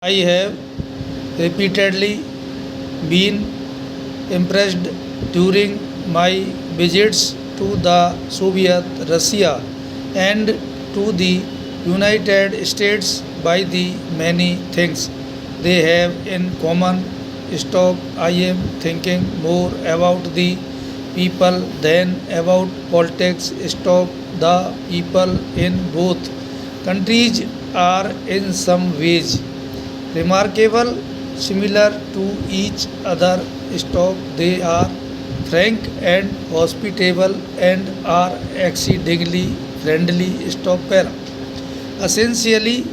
I have repeatedly been impressed during my visits to the Soviet Russia and to the United States by the many things they have in common. Stop, I am thinking more about the people than about politics. Stop, the people in both countries are in some ways remarkable, similar to each other. Stop, they are frank and hospitable and are exceedingly friendly. Stop, para. Essentially,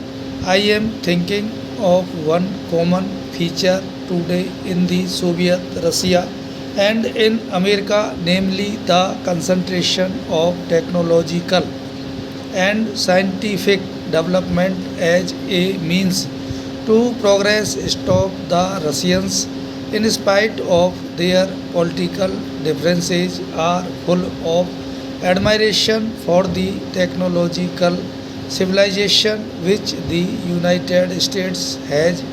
I am thinking of one common feature today in the Soviet Russia and in America, namely the concentration of technological and scientific development as a means to progress. Stop, the Russians, in spite of their political differences, are full of admiration for the technological civilization which the United States has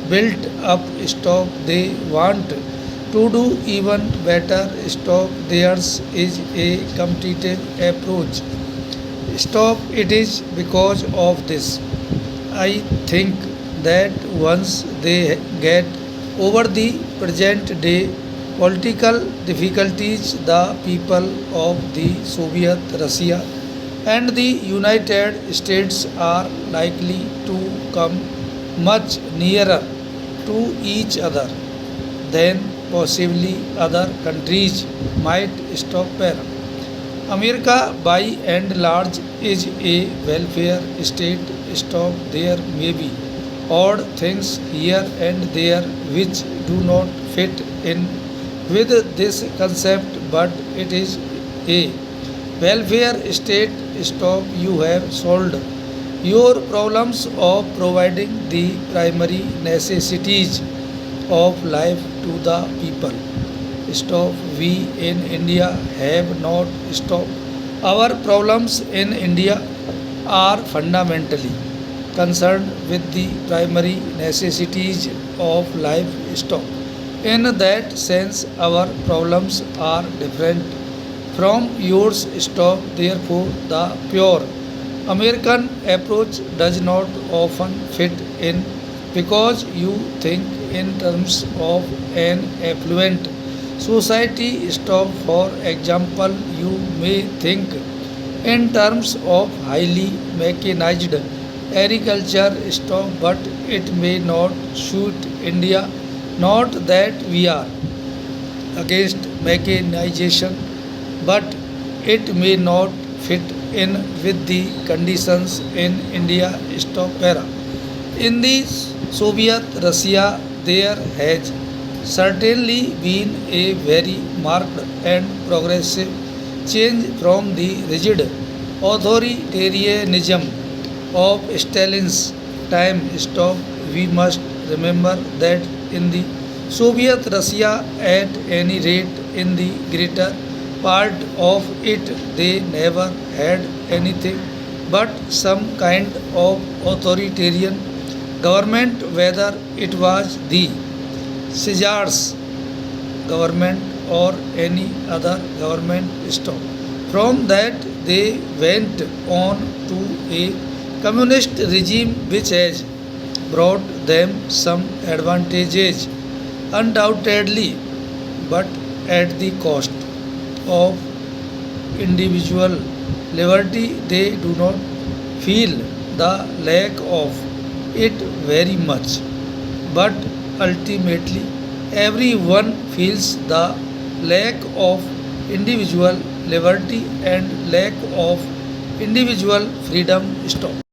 built up. Stop, they want to do even better. Stop, theirs is a competitive approach. Stop, it is because of this, I think, that once they get over the present day political difficulties, the people of the Soviet Russia and the United States are likely to come much nearer to each other than possibly other countries might. Stop, para. America, by and large, is a welfare state. Stop, there may be odd things here and there which do not fit in with this concept, but it is a welfare state. Stop, you have solved your problems of providing the primary necessities of life to the people. Stop, we in India have not. Stop, our problems in India are fundamentally concerned with the primary necessities of life. Stop, in that sense, our problems are different from yours. Stop, therefore, the pure American approach does not often fit in because you think in terms of an affluent society. Stop, for example, you may think in terms of highly mechanized agriculture. Stop, but it may not suit India. Not that we are against mechanization, but it may not fit in with the conditions in India. Stop, para. In the Soviet Russia, there has certainly been a very marked and progressive change from the rigid authoritarianism of Stalin's time. Stop, we must remember that in the Soviet Russia, at any rate in the greater part of it, they never had anything but some kind of authoritarian government, whether it was the Czar's government or any other government. Stop. From that, they went on to a communist regime which has brought them some advantages, undoubtedly, but at the cost of individual liberty. They do not feel the lack of it very much, but ultimately, everyone feels the lack of individual liberty and lack of individual freedom. Stop.